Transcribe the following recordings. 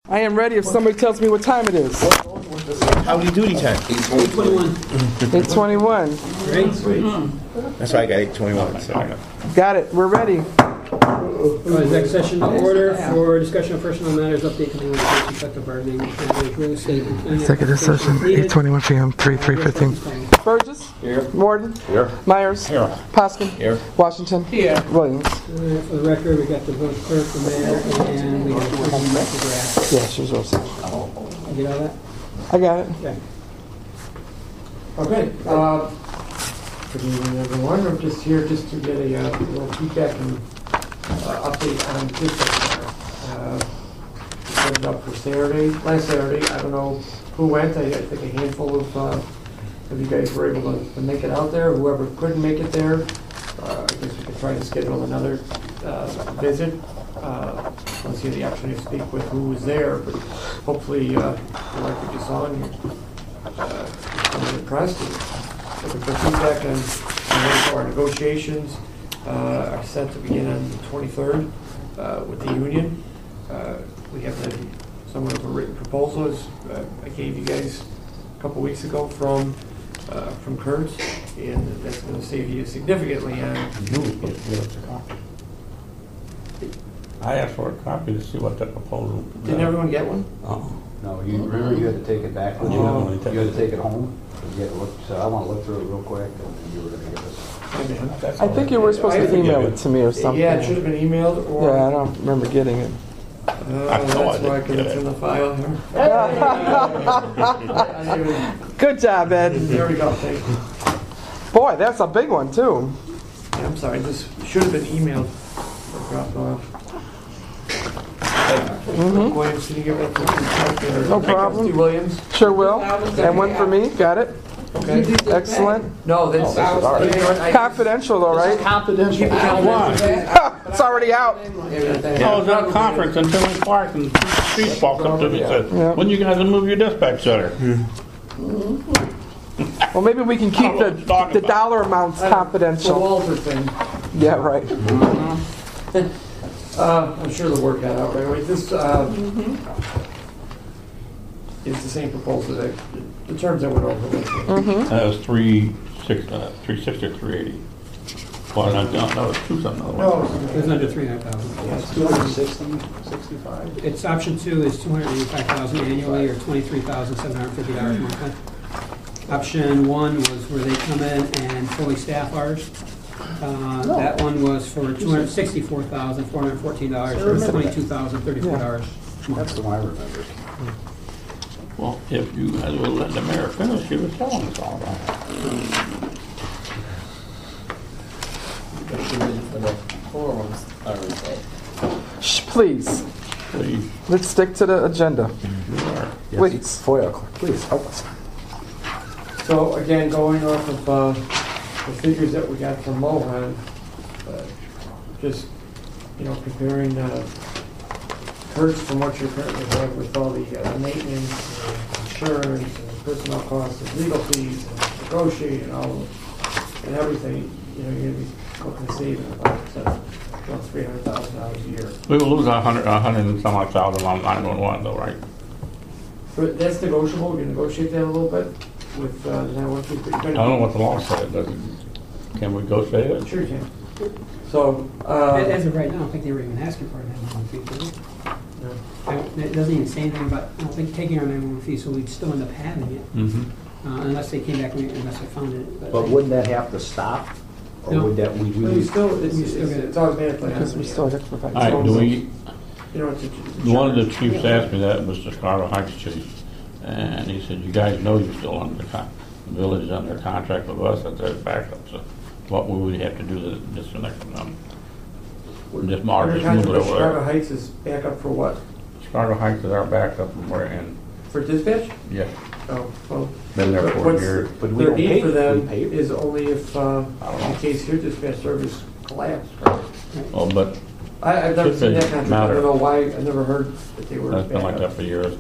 I am ready if somebody tells me what time it is. Howdy doody time. 8:21. 8:21. Great. That's why I got 8:21. So. Got it. We're ready. Executive session to order for discussion of personal matters, update committee litigation, collective bargaining, and real estate. Executive session, 8:21 p.m., 3:15. Burgess? Here. Warden? Here. Myers? Here. Poskin? Here. Washington? Here. Williams? For the record, we got the vote clerk, the mayor, and we got the draft. Yeah, she was upset. You get all that? I got it. Okay. Okay. Good evening, everyone. I'm just here just to get a little feedback and update on this. Set it up for Saturday. Last Saturday, I don't know who went. I think a handful of you guys were able to make it out there. Whoever couldn't make it there, I guess we could try to schedule another visit. Let's see the opportunity to speak with who was there, but hopefully, like we just saw in I'm impressed. Looking for feedback on our negotiations are set to begin on the 23rd with the union. We have somewhat of a written proposal, as I gave you guys a couple weeks ago from Kurtz, and that's going to save you significantly on. I asked for a copy to see what that proposal. Didn't everyone get one? Oh. No, you remember you had to take it back with you. You had to take it home. You had to look, so I want to look through it real quick, and you were going to give us. I think you were supposed to email it to me or something. Yeah, it should have been emailed. Or Yeah, I don't remember getting it. that's why I couldn't send the file here. Good job, Ed. There we go. Thank you. Boy, that's a big one, too. Yeah, I'm sorry. This should have been emailed or dropped off. Williams, can you give it to No problem. Trustee Williams? Sure will. And one for me. Got it. Okay. Excellent. No, that's Confidential, though, right? Keep it confidential. It's already out. I was at a conference and Timmy Clark and Chief walked up to me and said, Yeah. when you guys will move your dispatch center? Well, maybe we can keep the dollar amounts The confidential. Walter thing. Yeah, right. I'm sure they'll work that out right away. This is the same proposal that the terms that went over with. That was 360 or 380. Well, no, it's 2-something. No, It was under 300,000. yes, 265. It's option 2 is 285,000 annually, or $23,750 monthly. Option 1 was where they come in and fully staff ours. That one was for $264,414, or $22,034. That's the one I remember. Well, if you guys would let the mayor finish, she was telling us all about it. Shh, please. Please. Let's stick to the agenda. Please. FOIA clerk, please help us. So again, going off of the figures that we got from Mohan, just comparing Kurtz from what you currently have with all the maintenance, insurance, and personnel costs, and legal fees, and negotiating, and everything, you're going to be looking to save about $300,000 a year. We will lose 100 and some odd thousand on 911 though, right? But that's negotiable. We can negotiate that a little bit with the 911. I don't know what the law said. Can we go say it? Sure you can. So, As of right now, I don't think they were even asking for a 911 fee, did they? It doesn't even say anything about, I don't think, taking our 911 fee, so we'd still end up having it. Unless they came back, unless I found it. But wouldn't that have to stop? Or No. would that, it's automatically. Because we still have to provide. All right, do we, It's one of the chiefs asked me that, was the Chicago Heights chief, and he said, you guys know you're still under the village is under contract with us, that's their backup, so what would we have to do to disconnect from them? Just move it over Chicago there. Heights is backup for what? Chicago Heights is our backup, and we're in, For dispatch? yeah, Oh, well. been there for what's years. But we their don't need pay- for them we pay? is only if, in case your dispatch service collapsed. Right? Well, but I've never Should seen that be contract. matter. I don't know why. I never heard that they were that's been like that backup. for years.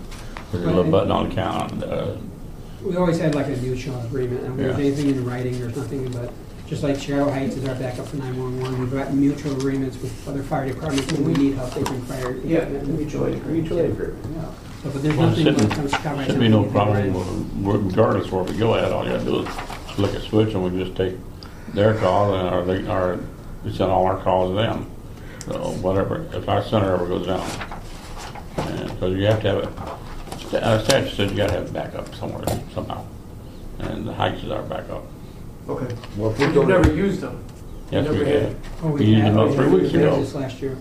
There's a little button on count, We always had like a mutual agreement, and if there's Yeah. anything in writing, there's nothing, but Just like Chicago Heights is our backup for 911. We've got mutual agreements with other fire departments when we need help, they bring fire. Yeah, equipment. mutual aid agreement. Yeah. So, but there's Well, nothing when it comes to Chicago Heights. Should be no nothing we can do. problem, regardless where we go at, all you gotta do is flick a switch and we just take their call and we send all our calls to them. So whatever, if our center ever goes down. And so you have to have a statute says you gotta have backup somewhere, somehow. And the Heights is our backup. Okay. Well, if we You've go never to, used them? Yes, we Never did. had. Oh, We used them about 3 weeks we had ago. this last year.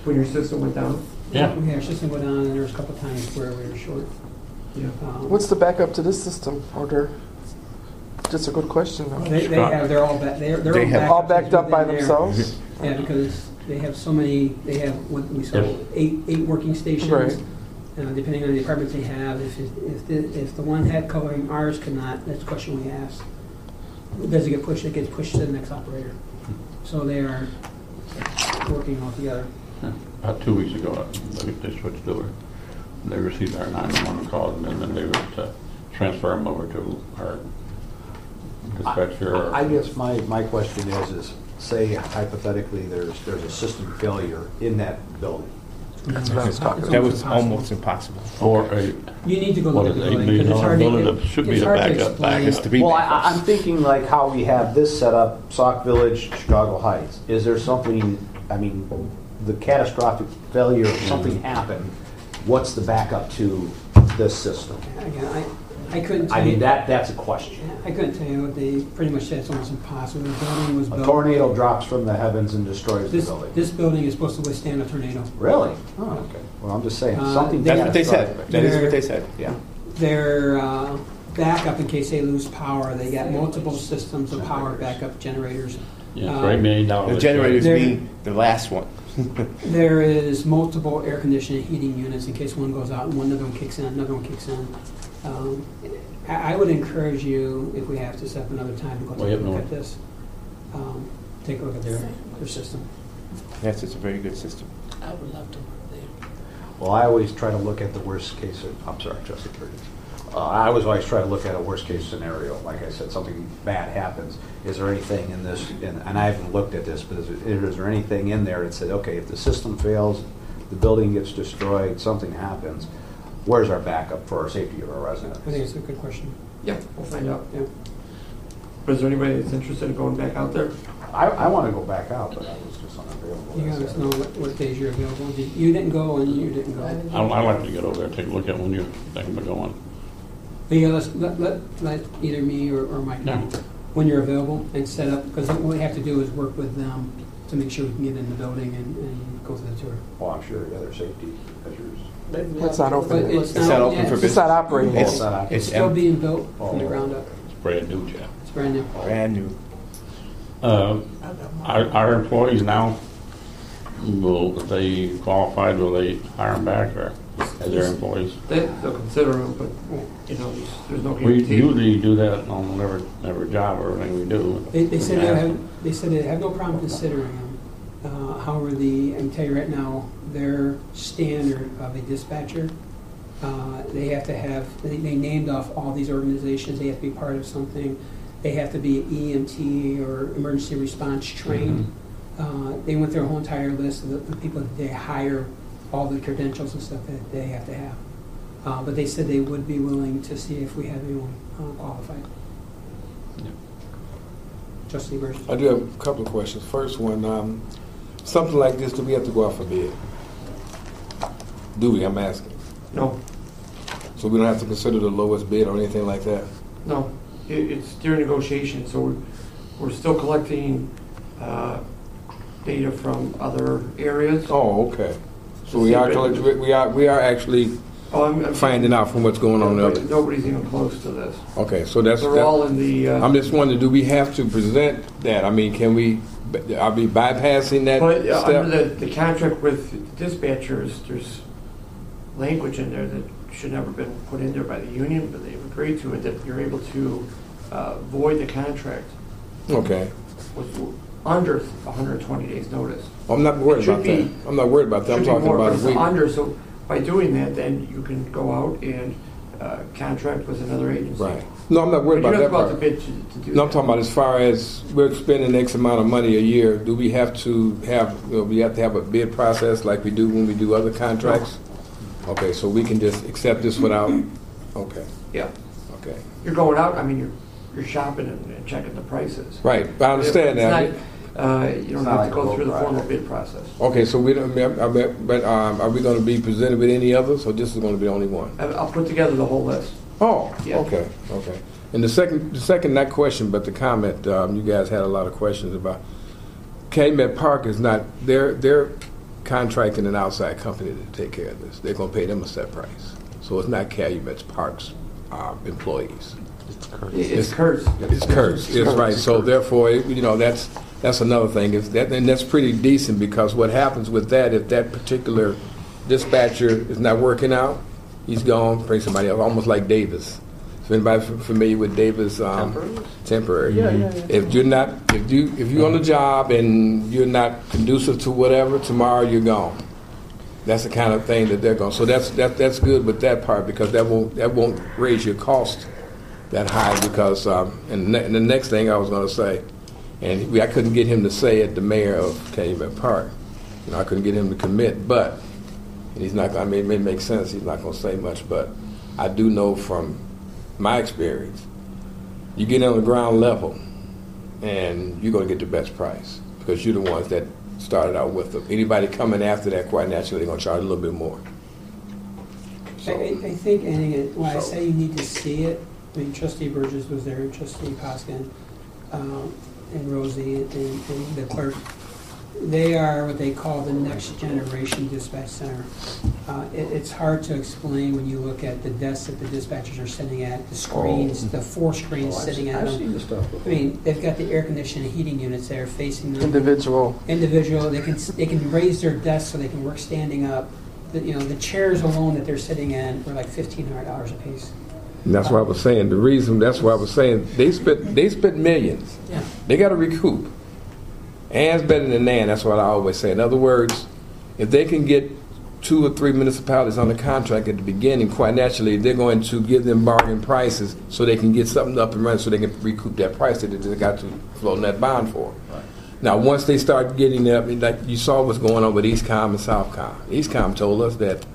When your system went down? Yeah. We had our system go down, and there was a couple of times where we were short. Yeah. What's the backup to this system? Or they're, just a good question though. They have, they're all back, they're They have- All backed up by within there. themselves? Yeah, because they have so many, they have, what we saw, Yes. eight working stations. Right. Depending on the departments they have, if the one head covering ours could not, that's the question we asked. Does it get pushed? It gets pushed to the next operator. So they are working all together. About 2 weeks ago, they switched over. They received our 911 calls and then they would transfer them over to our dispatcher. I guess my question is say hypothetically there's a system failure in that building. That's what I was talking It's That about. was almost impossible. For a, You need to go what look is at it, the $8 building, because it's hard to, million that should be it's the hard to backup. explain. It's to be Well, backups. I'm thinking like how we have this set up, Sauk Village, Chicago Heights. Is there something, I mean, the catastrophic failure, if something happened, what's the backup to this system? Again, I couldn't tell I you. mean, that's a question. I couldn't tell you. They pretty much said it's almost impossible. The building was A built. tornado drops from the heavens and destroys the building. This building is supposed to withstand a tornado. Really? Oh, okay. Well, I'm just saying, something That's That's what they said. catastrophic. That is what they said, yeah. Their backup, in case they lose power, they got multiple systems of power backup generators. Yeah, for $8 million. The generators There- being the last one. There is multiple air conditioning heating units in case one goes out and one another one kicks in, another one kicks in. I would encourage you, if we have to set up another time, to go Well, take a yeah, look no. at this. Take a look at their system. Yes, it's a very good system. I would love to work there. Well, I always try to look at the worst case, I'm sorry, Trustee Curtis. I always try to look at a worst case scenario. Like I said, something bad happens. Is there anything in this, and I haven't looked at this, but is there anything in there that said, okay, if the system fails, the building gets destroyed, something happens, where's our backup for our safety of our residents? I think it's a good question. Yeah, we'll find out. Yeah. But is there anybody that's interested in going back out there? I want to go back out, but I was just unavailable. You guys know what days you're available. You didn't go and you didn't go. I'd like to get over there, take a look at when you're thinking of going. But yeah, let either me or Mike know Yeah. when you're available and set up, because what we have to do is work with them to make sure we can get in the building and go through the tour. Well, I'm sure the other safety measures. It's not But open. It's not open yeah, for It's business. not operating. It's- It's It's still empty. being built from the ground up. It's brand new, Jeff. It's brand new. Brand new. Our employees now, if they qualified, will they hire them back or as their employees? They'll consider them, but, you know, there's no We guarantee. usually do that on every job or everything we do. They said they have no problem considering them. However, I can tell you right now, their standard of a dispatcher, they have to have, they named off all these organizations, they have to be part of something. They have to be EMT or emergency response trained. They went through a whole entire list of the people that they hire, all the credentials and stuff that they have to have. But they said they would be willing to see if we have anyone qualified. Yeah. Trustee Burrs? I do have a couple of questions. First one, something like this, do we have to go out for bid? Do we? I'm asking. No, So we don't have to consider the lowest bid or anything like that? no. It's during negotiation, so we're still collecting data from other areas. Oh, okay. So we are actually I'm finding out from what's going on there. Nobody's even close to this. Okay, so that's. They're all in the. I'm just wondering, do we have to present that? I mean, can we? Are we bypassing that But step? under the contract with dispatchers, there's language in there that should never been put in there by the union, but they've agreed to it, that you're able to void the contract Okay. with under 120 days notice. I'm not worried It should about that. be- I'm not worried about that. I'm Should be talking more, about but if it's we. under, so by doing that, then you can go out and contract with another agency. Right. No, I'm not worried But about you that don't go out part. to bid to do No, I'm that. talking about as far as we're spending X amount of money a year, do we have to have, we have to have a bid process like we do when we do other contracts? Okay, so we can just accept this without, okay, Yeah. okay. You're going out, I mean, you're shopping and checking the prices. Right, I understand It's that. not, you don't It's not have like to a go low through the formal project. bid process. Okay, so we don't, but are we gonna be presented with any others, or this is gonna be the only one? I'll put together the whole list. Oh, Yeah. okay. And the second, not question, but the comment, you guys had a lot of questions about, Calumet Park is not, they're contracting an outside company to take care of this. They're gonna pay them a set price. So it's not Calumet Park's employees. It's Kurt's. It's Kurt's, it's right. So therefore, that's another thing. And that's pretty decent, because what happens with that, if that particular dispatcher is not working out, he's gone, bring somebody else, almost like Davis. Is anybody familiar with Davis? Temporary. Yeah. If you're on the job and you're not conducive to whatever, tomorrow you're gone. That's the kind of thing that they're going. So that's good with that part, because that won't raise your cost that high, because and the next thing I was going to say, and I couldn't get him to say it, the mayor of Calumet Park. I couldn't get him to commit, but and he's not. I mean, it may make sense. He's not going to say much, but I do know from my experience, you get on the ground level, and you're going to get the best price, because you're the ones that started out with them. Anybody coming after that, quite naturally, they're going to charge a little bit more. I think, and when I say you need to see it, I mean, Trustee Burgess was there, and Trustee Poskin, and Rosie, and the clerk. They are what they call the next generation dispatch center. It's hard to explain when you look at the desks that the dispatchers are sitting at, the screens, the 4 screens sitting at I've them. seen the stuff I before. mean, they've got the air conditioning heating units there facing them. Individual. They can raise their desks so they can work standing up. The chairs alone that they're sitting in were like $1,500 a piece. And that's why I was saying, that's why I was saying, they spent millions. Yeah. They got to recoup. And's better than Nan, that's what I always say. In other words, if they can get 2 or 3 municipalities on the contract at the beginning, quite naturally, they're going to give them bargain prices so they can get something up and running, so they can recoup that price that they got to float in that bond for. Right. Now, once they start getting up, like you saw what's going on with Eastcom and Southcom. Eastcom told us that,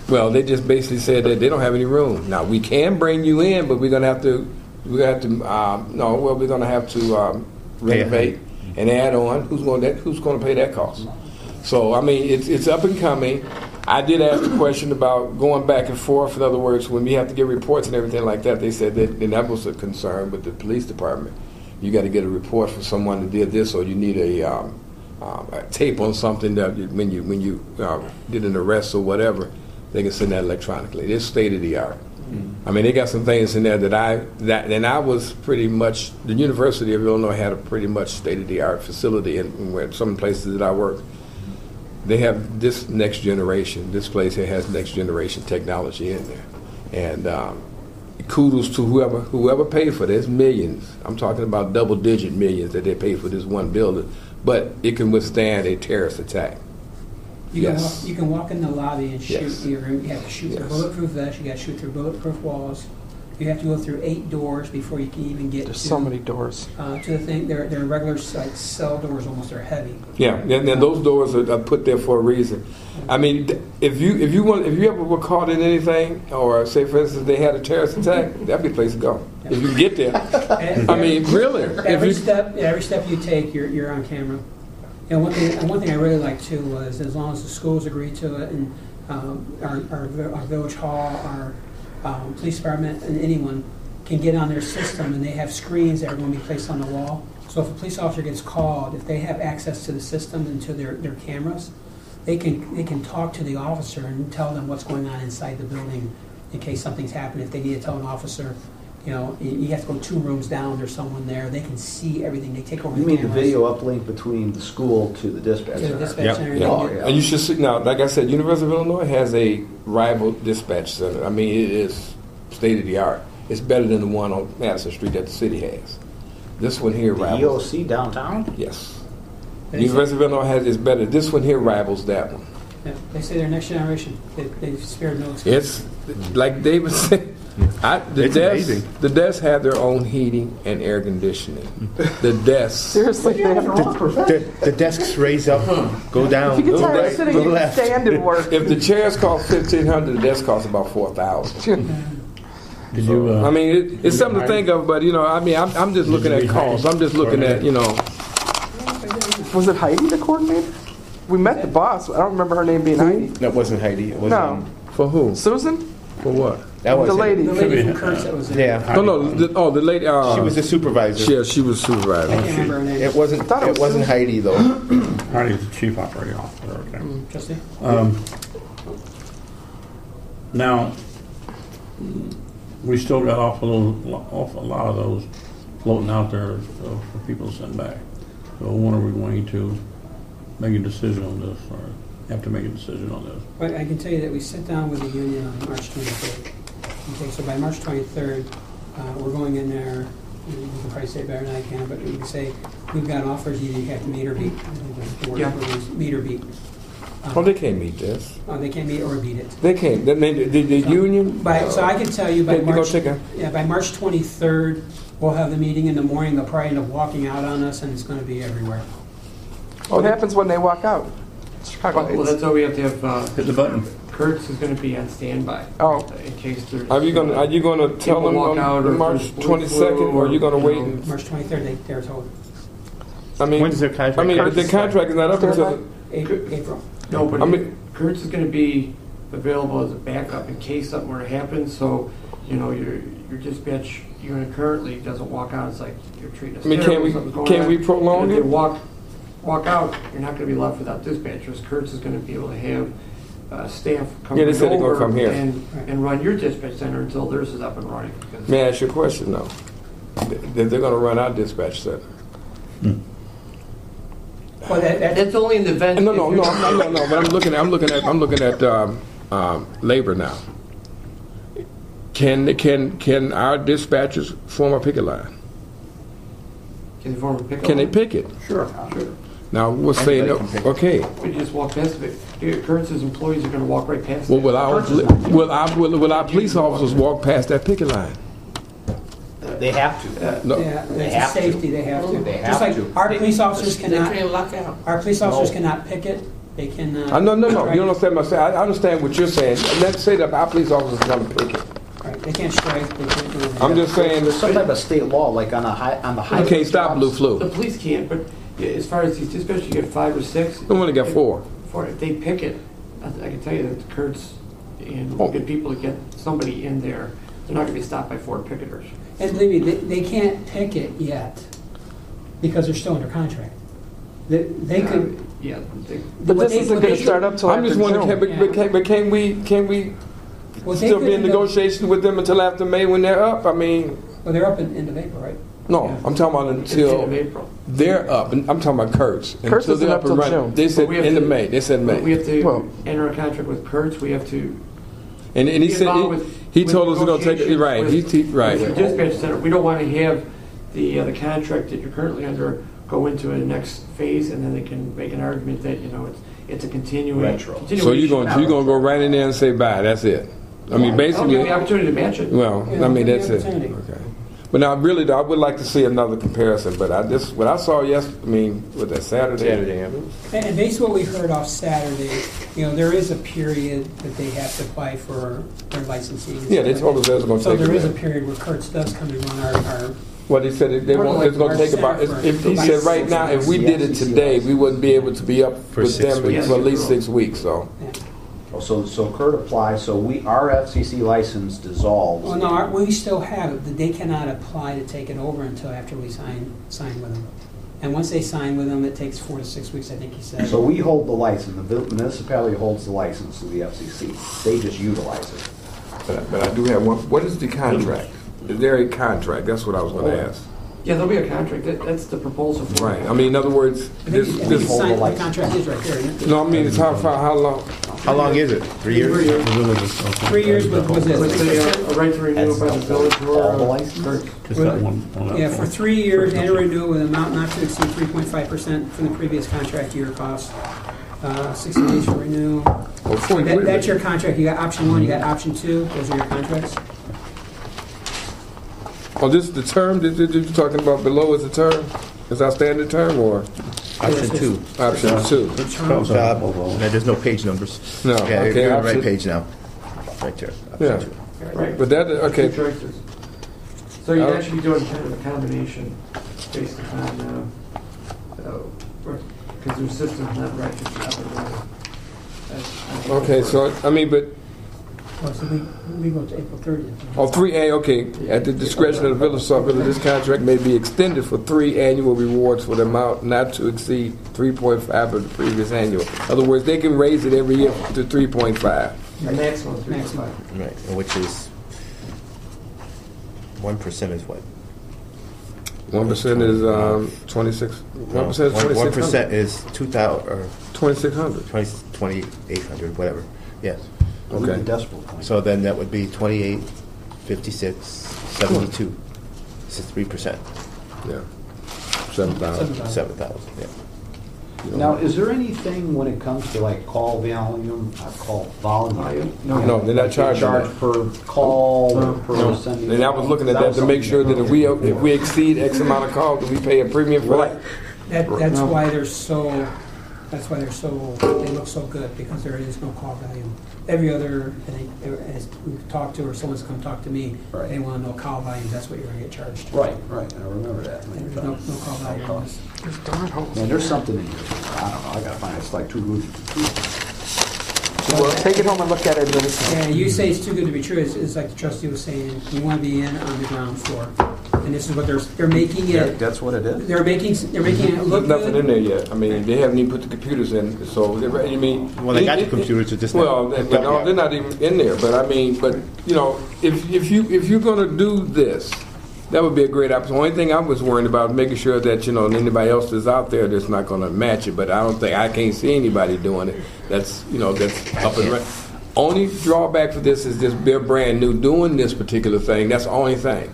well, they just basically said that they don't have any room. Now, we can bring you in, but we're going to have to renovate and add on. Who's going to pay that cost? So, I mean, it's up and coming. I did ask a question about going back and forth. In other words, when we have to get reports and everything like that, they said that, and that was a concern with the police department. You got to get a report from someone that did this, or you need a tape on something that when you did an arrest or whatever, they can send that electronically. It's state of the art. I mean, they got some things in there that I was pretty much, the University of Illinois had a pretty much state-of-the-art facility in some places that I work. They have this next generation, this place here has next generation technology in there. And kudos to whoever paid for this, millions. I'm talking about double-digit millions that they paid for this one building. But it can withstand a terrorist attack. You Yes. can walk in the lobby and shoot. Yes. You have to shoot through Yes. bulletproof vests. You got to shoot through bulletproof walls. You have to go through 8 doors before you can even get There's to, so many doors. to the thing. They're regular like cell doors, almost. They're heavy. Yeah, and those doors are put there for a reason. I mean, if you ever were caught in anything, or say for instance they had a terrorist attack, that'd be the place to go. If you can get there. I mean, really. Every step you take, you're on camera. And one thing I really liked too was, as long as the schools agreed to it, and our village hall, our police department, and anyone can get on their system, and they have screens that are going to be placed on the wall. So if a police officer gets called, if they have access to the system and to their cameras, they can talk to the officer and tell them what's going on inside the building in case something's happened. If they need to tell an officer, you have to go 2 rooms down, there's someone there, they can see everything, they take over You the mean the cameras. video uplink between the school to the dispatch To the center? dispatch center. Yeah. Oh, yeah. And you should see now, like I said, University of Illinois has a rival dispatch center. I mean, it is state of the art. It's better than the one on Madison Street that the city has. This one here The rivals. EOC downtown? Yes. But it's- University of Illinois is better. This one here rivals that one. Yeah, they say they're next generation. They've spared no expense. It's like David said. It's amazing. The desks have their own heating and air conditioning. The desks. Seriously, they have The desks raise up, go down, If you go get tired right, of sitting, go you can left. stand and work. If the chairs cost $1,500, the desk costs about $4,000. Did you, I mean, it's something to think of, but I'm just looking at costs. I'm just looking at Was it Heidi, the coordinator? We met the boss. I don't remember her name being Heidi. That wasn't Heidi. It was, No. For who? Susan? For what? that was The lady. The lady from Kurt's that was there. Yeah. No, the lady. She was the supervisor. Yeah, she was I can't supervisor. remember her name. It wasn't. thought it It was wasn't Susan. Heidi though. Hardy's the chief operating officer, okay. Trustee? Now, we still got awful lot of those floating out there for people to send back. So when are we going to make a decision on this, or have to make a decision on this? But I can tell you that we sit down with the union on March 23rd. Okay, so by March 23rd, we're going in there, you can probably say it better than I can, but we can say, we've got offers, either you have to meet or beat. The word Yeah. is meet or beat. Oh, they can't meet this. They can meet or beat it. They can't. The union. So I can tell you by Hey, you gonna March, take a- by March 23rd, we'll have the meeting in the morning. They'll probably end up walking out on us, and it's going to be everywhere. What happens when they walk out? Chicago. Well, that's why we have to have, Hit the button. Kurtz is gonna be on standby. Oh. In case there's. Are you gonna tell People them walk out or on March if there's 22nd, or are you gonna flu or, wait? you know. And, March 23rd, they're told. I mean, When's their contract? I mean, the contract is not up until. April. No, but I mean- Kurtz is gonna be available as a backup in case something were to happen, so, your dispatch unit currently doesn't walk out, it's like you're treating us I mean, terrible, something's going can on. we prolong And if it? they walk out, you're not gonna be left without dispatchers. Kurtz is gonna be able to have staff come Yeah, they said they're gonna over come here. and run your dispatch center until theirs is up and running. May I ask you a question though? They're gonna run our dispatch center. Well, that's That's only in the event. No. if you're- But I'm looking at labor now. Can our dispatchers form a picket line? Can they form a pickup? Can they picket? Sure. Now we're saying Anybody can picket. okay. We just walk past it. Kurtz's employees are gonna walk right past Well, it. will our police officers walk past that picket line? They have to. No. Yeah, They it's have a to. safety, they have to. They have Just like to. our police officers They cannot, can't lock out. our police officers No. cannot picket, they cannot. No. You strike. don't understand what I'm saying. I understand what you're saying. Let's say that our police officers come picket. Right, they can't strike, they can't do anything. I'm just saying There's some type of state law, like on the you highway. can't stop blue The flu. police can't, but as far as these dispatchers, you get 5 or 6. We only got 4. If they picket, I can tell you that Kurtz and Oh. good people to get somebody in there, they're not gonna be stopped by 4 picketers. And believe me, they can't picket yet, because they're still under contract. They could. Yeah. But what this they- isn't what going they to start should- up till I'm just after wondering, June. but can we what they still could be in end up- negotiation with them until after May when they're up? I mean, Well, they're up in end of April, right? no, Yeah. I'm talking about It's the end of until April. they're up. And I'm talking about Kurtz. Kurtz Until isn't they're up till and running. June. They said But we have end of to- May. They said We May. have to Well- enter a contract with Kurtz, we have to. And he be said involved with- he with told us we're going to take it. negotiations Right. with- He right. with the dispatch center. We don't want to have the contract that you're currently under go into a next phase, and then they can make an argument that, it's a continuing. Retro. So you're going to go right in there and say bye. That's it. I mean, I'll give basically. you the opportunity to match it. Well, Yeah, I mean, give that's the it. opportunity. Okay. But now, really, though, I would like to see another comparison. But what I saw with that Saturday. Saturday, yeah. And based on what we heard off Saturday, there is a period that they have to apply for their licensing. and Yeah, they stuff told like us they was going that. to So take there it. is a period where Kurtz does come and run our Well, they said they More won't. like It's going to take about. March If he said right now, if we did it today, we wouldn't be able to be up For with 6 them weeks. for at least 6 weeks. So So Kurt applies, so our FCC license dissolves. Well, no, we still have it. They cannot apply to take it over until after we sign with them. And once they sign with them, it takes 4 to 6 weeks, I think he said. So we hold the license, the municipality holds the license to the FCC. They just utilize it. but I do have one. What is the contract? Is there a contract? That's what I was going to ask. Yeah, there'll be a contract. That's the proposal for Right. I mean, in other words, I think this. the this hold the sign- the license. contract is right there, isn't it? no, I mean, it's how long? How long is it? 3 years? 3 years. 3 years was With it? a right to renew by the village or All the license? Kurtz. Just that one. Yeah, for 3 years, and renew it with an amount not to exceed 3.5% from the previous contract year cost. 60 days for renewal. So that's your contract. You got option 1, you got option 2. Those are your contracts. Oh, this is the term that you're talking about below is the term? Is our standard term or Option 2. option 2? There's no page numbers. No, Yeah, okay, you're on the option- right page now. Right there. Yeah. Option 2. Right. But that, okay, Two choices. So you'd actually be doing kind of a combination based upon, because your system's not right, just up and running. okay, so, I mean, but, Oh, so we go to April 30th. oh, 3A, okay, at the discretion of the Village of Saukville, this contract may be extended for 3 annual rewards for the amount not to exceed 3.5 of the previous annual. In other words, they can raise it every year to 3.5. The maximum 3.5. Right, which is 1% is what? 1% is 26. 1% is 1% is 2,000 or 2,600. 2,800, whatever. Yes. Okay. So then that would be 28, 56, 72. This is 3%. Yeah. 7,000. 7,000. Yeah. Now, is there anything when it comes to like call volume, call volume? No, they're not charging Charge that. per call or per No. sending? And I was looking at that to make sure that if we exceed X amount of calls, that we pay a premium for that. That's why they're so. That's why they're so. They look so good because there is no call volume. Every other, as we've talked to or someone's come talk to me, Right. they want to know call volumes. That's what you're going to get charged. Right, I remember that. There's no call volume. Man, there's something in here. I don't know, I gotta find it. It's like too good. Well, take it home and look at it, and then it's Yeah, you say it's too good to be true. It's like the trustee was saying. You want to be in on the ground floor, and this is what they're making it. That's what it is? They're making it look Nothing good. in there yet. I mean, they haven't even put the computers in, so, I mean. Well, they got the computers, it's just not. Well, no, they're not even in there, but I mean, you know, if you're gonna do this, that would be a great option. The only thing I was worried about, making sure that, you know, anybody else that's out there that's not gonna match it, but I can't see anybody doing it. That's, you know, that's up and running. Only drawback for this is they're brand new doing this particular thing. That's the only thing.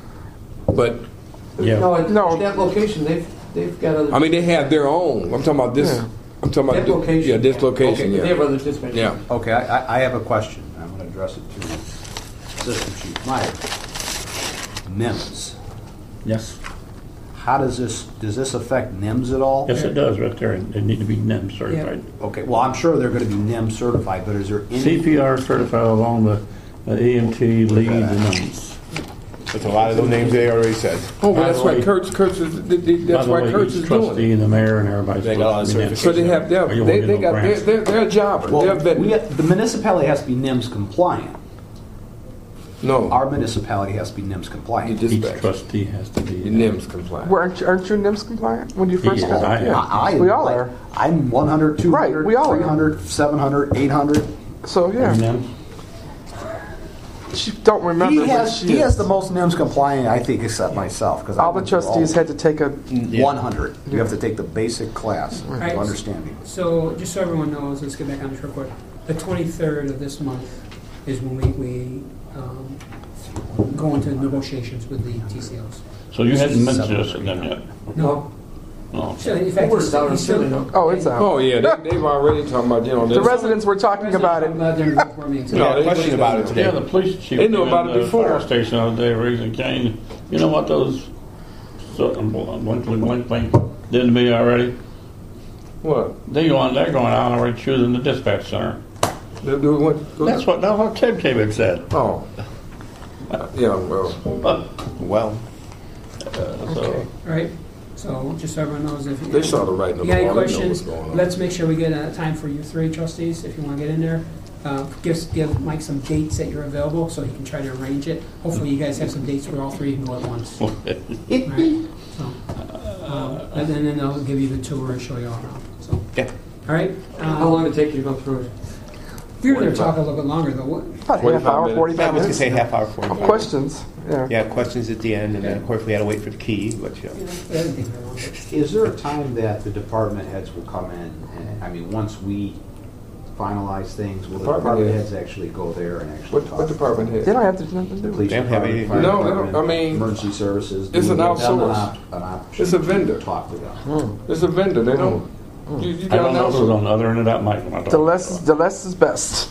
But, Yeah. No, No. that location, they've got other. I mean, they have their own. I'm talking about this, Yeah. I'm talking about. That location. Yeah, this location, Okay, They have yeah. other dispatchers. Yeah. Okay, I have a question. I'm gonna address it to Assistant Chief Meyer. NIMS. Yes. How does this affect NIMS at all? Yes, it does, right there. They need to be NIM certified. Okay, well, I'm sure they're gonna be NIMS certified, but is there any? CPR certified along with EMT, lead, and numbers. There's a lot of those names they already said. Oh, well, By that's the why way- Kurtz is, By that's the why way, Kurtz each is doing trustee it. and the mayor and everybody's They got all the supposed to be NIM. So they have, Or you won't get they no got, grants. they're a jobber. Well, They're vetted. the municipality has to be NIMS compliant. No, Our municipality has to be NIMS compliant. You just- Each trustee has to be. NIMS compliant. Well, aren't you NIMS compliant when you first Yes, got I it? am. We all are. I'm 100, 200, Right, we all are. 300, 700, 800. So yeah, NIM. she don't remember. He but has she he has is. the most NIMS compliant, I think, except myself. Because All the trustees had to take a. 100. You have to take the basic class of Right. understanding. So just so everyone knows, let's get back on this real quick. The 23rd of this month is when we go into negotiations with the TCOs. So you hadn't mentioned this to them yet? No. No. So in fact, Word's out, he's still. I'm sure they Oh, it's out. Oh, yeah, they've already talking about, you know, The this. residents were talking about it. During the board meeting No, today. a question about it Yeah, today. the police chief. They knew came about in it the before. Fire station the other day, raising Cane. You know what those, one thing did to me already? What? They're going out already choosing the dispatch center. They're doing what? That's what Ted came and said. Oh. Yeah, well, Well, So, All right. So just so everyone knows, if they saw the writing on you the got any wall. They know what's questions, going on. let's make sure we get a time for you three trustees if you want to get in there. Give Mike some dates that you're available so he can try to arrange it. Hopefully you guys have some dates where all three can go at once. All right? So, and then they'll give you the tour and show you all around. So, yeah. all right. How long did it take you to go through it? You're going to talk a little bit longer though. What? About a half hour, 45 45 I was minutes. gonna say half hour, 40 minutes. Questions. Yeah. Yeah, questions at the end, and then of course we had to wait for the key, but you know. I didn't think very long. Is there a time that the department heads will come in, and, I mean, once we finalize things, will the Department department heads. heads actually go there and actually talk? What department They head? don't have to do nothing to The do. police They don't have department, any- fire No, they don't- department, I mean, emergency services. it's do an we give them outsource. an option It's a vendor. to talk to them. It's a vendor, they don't. You I got don't know who's announced on the other end of that mic when I talk. The less is best.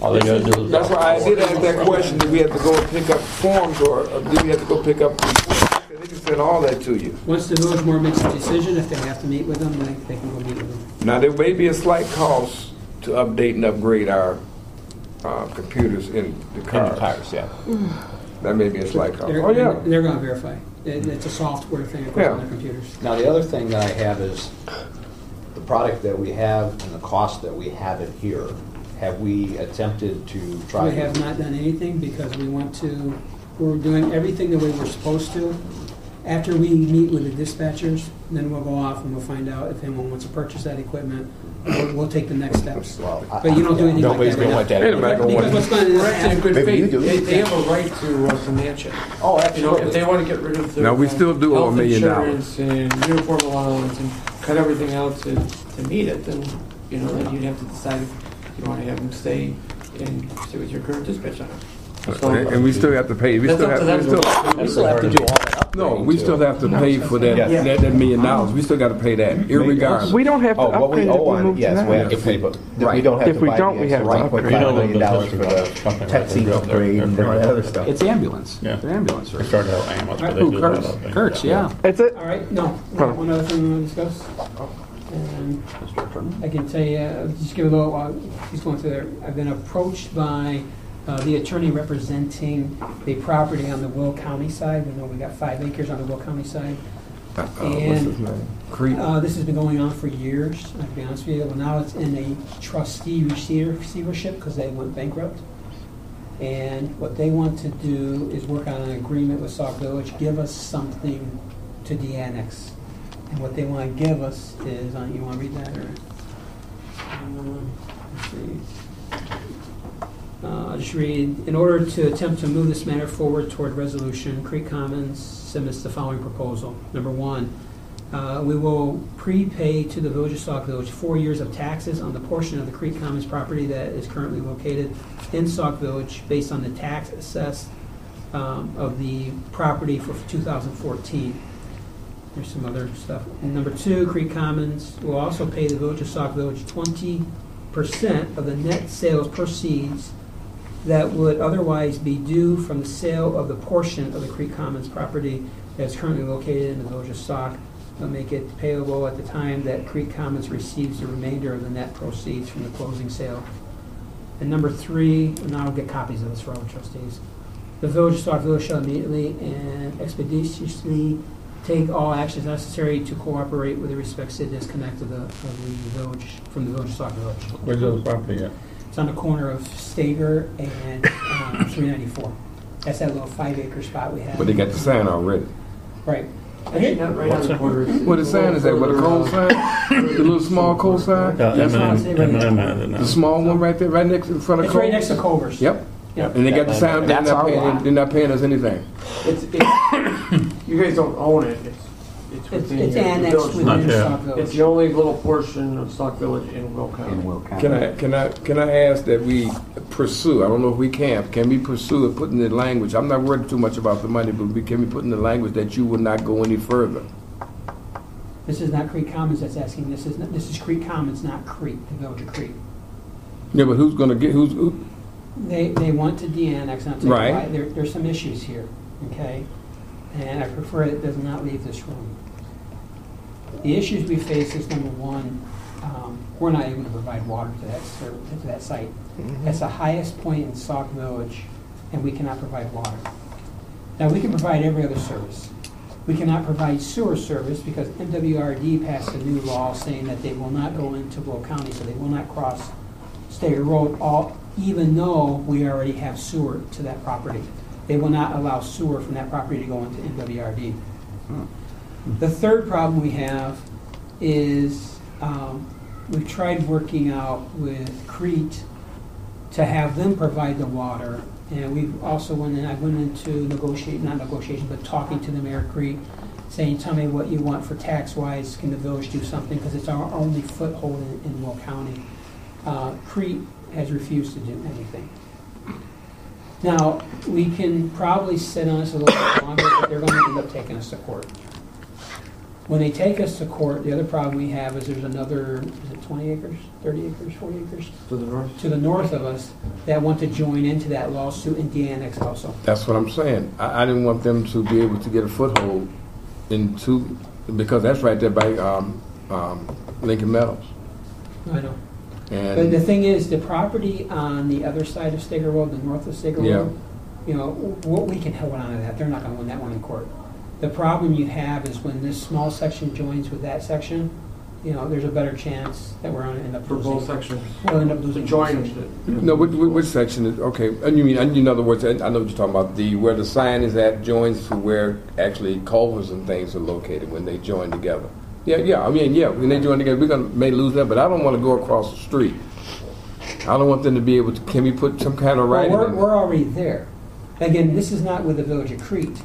All they gotta do is. That's why I did ask that question, did we have to go and pick up forms, or did we have to go pick up reports? They can send all that to you. Once the village board makes a decision, if they have to meet with them, they can go meet with them. Now, there may be a slight cost to update and upgrade our computers in the cars. Cars, yeah. That may be a slight cost. They're, Oh, yeah. they're going to verify. It's a software thing that goes Yeah. on their computers. Now, the other thing that I have is the product that we have and the cost that we have it here. Have we attempted to try? We have not done anything because we're doing everything the way we're supposed to. After we meet with the dispatchers, then we'll go off and we'll find out if anyone wants to purchase that equipment. We'll take the next steps. Well, But you don't do anything nobody's like that. gonna want that. Anybody gonna want Because it. what's going We're acting in to good Maybe you faith. do. They have a right to match it. Oh, You know, absolutely. if they want to get rid of their Now, we still do owe health $1 million. insurance and uniform allowance and cut everything out to meet it, then, you know, then you'd have to decide if you want to have them stay with your current dispatch center. So, And we still have to pay. We that's still up to have, them. We still have to do all that upgrading. no, we still have to pay for that, Yeah. that $1 million. We still got to pay that, irregardless. We don't have to Oh, what we upgrade if owe we on, move yes, we have tonight. to pay, but we don't have If to we buy don't, we the have to $1.5 upgrade. million for the PET CT upgrade and all that other stuff. It's ambulance. Yeah. The ambulance They service. started out ambulance, but they Who, do Kurtz? that other thing. Kurtz, yeah. That's it. All right, no. One other thing we want to discuss. And I can tell you, just give a little, he's going through there. I've been approached by the attorney representing the property on the Will County side. We know we got 5 acres on the Will County side. What's his name? Creep. This has been going on for years, to be honest with you. Well, now it's in a trustee receivership because they went bankrupt. And what they want to do is work on an agreement with Sauk Village, give us something to de-annex. And what they want to give us is, you want to read that, or? Let's see. I'll just read, in order to attempt to move this matter forward toward resolution, Creek Commons submits the following proposal. Number 1, we will prepay to the Village of Sauk Village 4 years of taxes on the portion of the Creek Commons property that is currently located in Sauk Village based on the tax assessed of the property for 2014. There's some other stuff. And number 2, Creek Commons will also pay the Village of Sauk Village 20% of the net sales proceeds that would otherwise be due from the sale of the portion of the Creek Commons property that is currently located in the Village of Sauk. They'll make it payable at the time that Creek Commons receives the remainder of the net proceeds from the closing sale. And number 3, and I'll get copies of this for all the trustees. The Village of Sauk Village shall immediately and expeditiously take all actions necessary to cooperate with respect to the disconnect of the village from the Village of Sauk Village. Where's the other property at? It's on the corner of Stager and 394. That's that little 5-acre spot we have. But they got the sign already. Right. Actually, not right on the corner. What the sign is that? What, a cold sign? The little small cold sign? That's what I'm saying right now. The small one right there, right next in front of It's Coles? right next to Culver's. Yep. Yep. And they got the sign, they're That's not our paying, lot. they're not paying us anything. It's, you guys don't own it. It's within It's your annexed village. within Not yet. Sauk It's Village. the only little portion of Sauk Village in Will County. In Will County. Can I ask that we pursue, I don't know if we can we pursue it, put in the language, I'm not worried too much about the money, but can we put in the language that you would not go any further? This is not Creek Commons that's asking. This is Creek Commons, not Creek, the Village of Creek. Yeah, but who's gonna get, who? They want to de-annex, not to Right. divide. There's some issues here, okay? And I prefer it does not leave this room. The issues we face is, number 1, we're not able to provide water to that site. That's the highest point in Sauk Village, and we cannot provide water. Now, we can provide every other service. We cannot provide sewer service because MWRD passed a new law saying that they will not go into Will County, so they will not cross Stager Road, even though we already have sewer to that property. They will not allow sewer from that property to go into MWRD. The third problem we have is we've tried working out with Crete to have them provide the water, and we've also I went into talking to the mayor of Crete, saying, tell me what you want for tax-wise, can the village do something, because it's our only foothold in Will County. Crete has refused to do anything. Now, we can probably sit on this a little bit longer, but they're going to end up taking us to court. when they take us to court, the other problem we have is there's another, is it 20 acres, 30 acres, 40 acres? To the north? To the north of us that want to join into that lawsuit and de-annex also. That's what I'm saying. I didn't want them to be able to get a foothold into, because that's right there by Lincoln Meadows. I know. And But the thing is, the property on the other side of Steger Road, the north of Steger Yeah. Road, you know, what we can hold on to that. They're not going to win that one in court. The problem you have is when this small section joins with that section, you know, there's a better chance that we're going to end up For losing. both sections. We'll end up To losing. join both sections. no, which section is okay? And you mean, in other words, I know what you're talking about. The where the sign is at joins to where actually culverts and things are located when they join together. Yeah. I mean, yeah, when they join together, we're gonna may lose that, but I don't want to go across the street. I don't want them to be able to. Can we put some kind of writing? Well, in we're already there. Again, this is not with the village of Crete.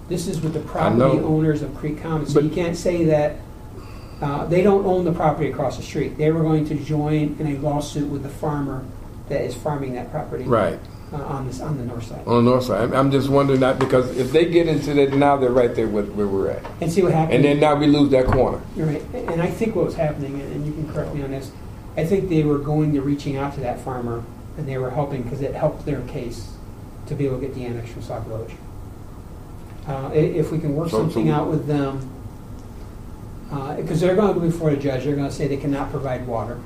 This is with the property know. owners of Crete Commons. So But- you can't say that they don't own the property across the street. They were going to join in a lawsuit with the farmer that is farming that property Right. on the north side. On the north side. I'm just wondering that because if they get into that, now they're right there where we're at. And see what happens. And then now we lose that corner. You're right. And I think what was happening, and you can correct me on this, I think they were going to reaching out to that farmer, and they were helping because it helped their case to be able to get the annex from Sauk Village. If we can work So- something out with them, because they're going to go before the judge, they're going to say they cannot provide water,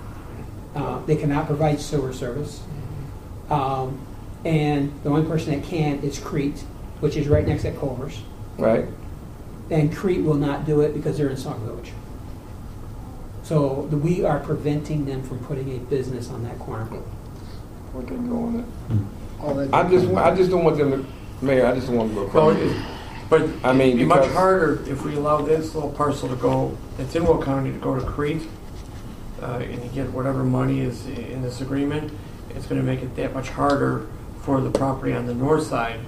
they cannot provide sewer service, and the only person that can is Crete, which is right next to Culver's. Right? And Crete will not do it because they're in Sauk Village. So we are preventing them from putting a business on that corner. Where they going All that- I just don't want them to, Mayor, I just don't want them to go Well, across. but I mean, it'd be much because- harder if we allowed this little parcel to go, it's in Will County, to go to Crete, and you get whatever money is in this agreement. It's going to make it that much harder for the property on the north side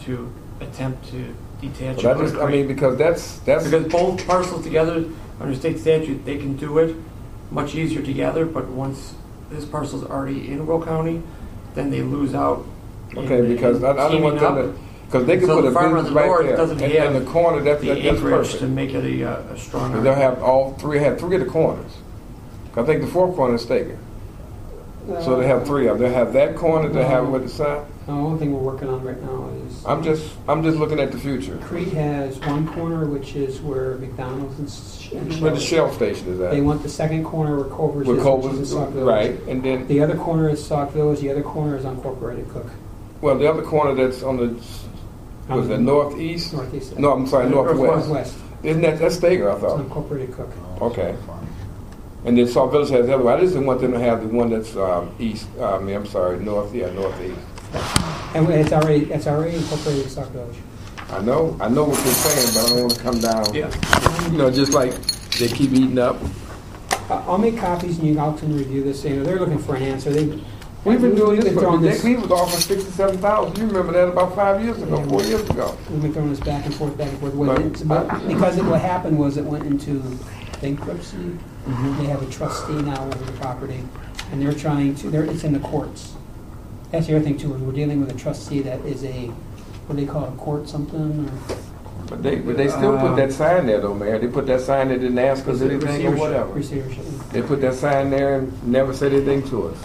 to attempt to detach. But it from I mean, Crete. because that's Because both parcels together, under state statute, they can do it much easier together, but once this parcel's already in Will County, then they lose out. in okay. Because I don't want them to, because they can So put the a farmer on business the right north there doesn't in have the corner. That's the acreage perfect. to make it a strong. And they'll have all three. Have three of the corners. I think the fourth corner is Steger. So they have three of them. They have that corner. They have with the sign. One thing we're working on right now is I'm just looking at the future. Crete has one corner, which is where McDonald's and Where the Shell. Shell station is at. They want the second corner where Culver's With is, which is in Culver's, Sauk Village. right? And then, The other corner is Sauk Village. The other corner is unincorporated Cook. well, the other corner that's on the was it northeast? Northeast. No, I'm sorry, northwest. Northwest. Isn't that's Steger? I It's thought. unincorporated Cook. Okay. And then Sauk Village has the other one. I just didn't want them to have the one that's east. I'm sorry, north. Yeah, northeast. And it's already incorporated Sauk Village. I know what you're saying, but I don't want to come down. Yeah. You know, just like they keep eating up. I'll make copies and you all can review this. You know, they're looking for an answer. We've been doing this, throwing but Nick was offering $67,000. You remember that about 5 years ago, 4 years ago. We've been throwing this back and forth. But- Because what happened was it went into bankruptcy. They have a trustee now over the property, and they're trying to. It's in the courts. That's the other thing too. Is we're dealing with a trustee that is a what do they call it, a court something? Or But they still put that sign there though, Mayor. They put that sign there, didn't ask us anything or whatever. receivership. They put that sign there and never said anything to us.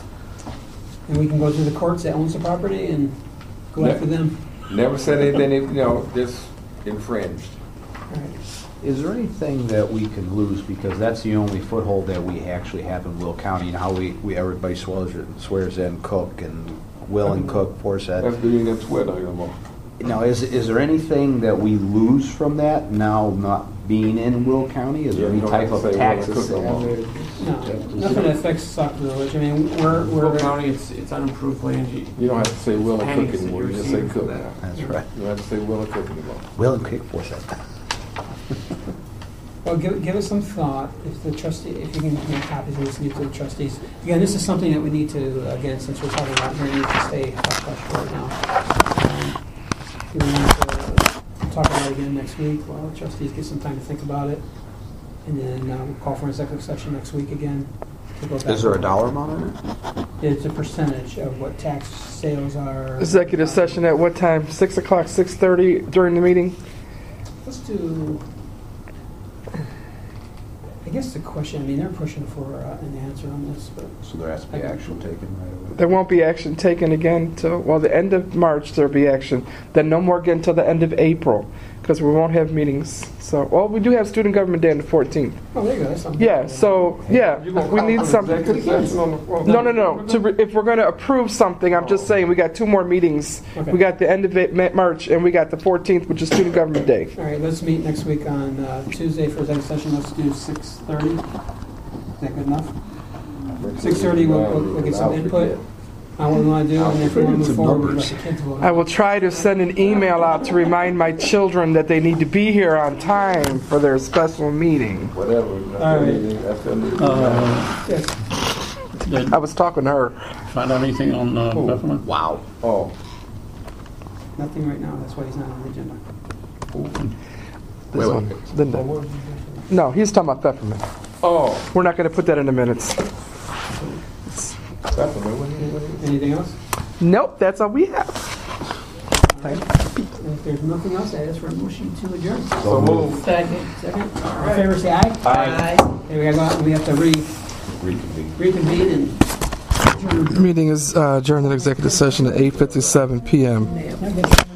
And we can go to the courts that owns the property and go Yeah. after them. Never said anything, just infringed. All right. Is there anything that we can lose, because that's the only foothold that we actually have in Will County, and how everybody swears in Cook and Will and Cook, Forsyth. That's doing that Twitter anymore. Now, is there anything that we lose from that now not being in Will County? Is there Yeah, any you don't type have to of say taxes? Will and Cook no more. No, nothing that affects Sauk Village. I mean, Will we're County, it's unimproved land. You don't have to say Will and Cook Pennies that anymore. you're You just say receiving Cook for now. that. That's right. You don't have to say Will and Cook anymore. Will and Cook, Forsyth. Well, give it some thought. If the trustee, if you can make copies of this, give to the trustees. Again, this is something that we need to, again, since we're talking about here, need to stay hush hush right now. We need to talk about it again next week. Well, the trustees get some time to think about it, and then we'll call for an executive session next week again. To go back. Is there a dollar amount on it? It's a percentage of what tax sales are. Executive session at what time? 6 o'clock, 6:30 during the meeting? Let's do guess the question, I mean, they're pushing for an answer on this, but So there has to be action taken right away. There won't be action taken again till, well, the end of March there'll be action. Then no more again till the end of April, because we won't have meetings. So, well, we do have Student Government Day on the 14th. oh, there you go. That's something. Yeah, so, yeah, we need something. Executive session on the- No. If we're going to approve something, I'm just saying, we got 2 more meetings. Okay. We got the end of March, and we got the 14th, which is Student Government Day. All right, let's meet next week on Tuesday for executive session. Let's do 6:30. Is that good enough? 6:30, we'll get some input on what we want to do, and if we want to move forward, we'll let the kids vote. I will try to send an email out to remind my children that they need to be here on time for their special meeting. Whatever. All right. Yes. Did I was talking to her. find out anything on Peppermint? Wow. Oh, Nothing right now, that's why he's not on the agenda. This one, Linda. No, he's talking about peppermint. oh. We're not going to put that in the minutes. Anything else? Nope, that's all we have. If there's nothing else, I ask for a motion to adjourn. So move. Second. Second, all in favor, say aye. Aye. Okay, we gotta go out and we have to reconvene and adjourn. Meeting is adjourned in executive session at 8:57 p.m. Okay.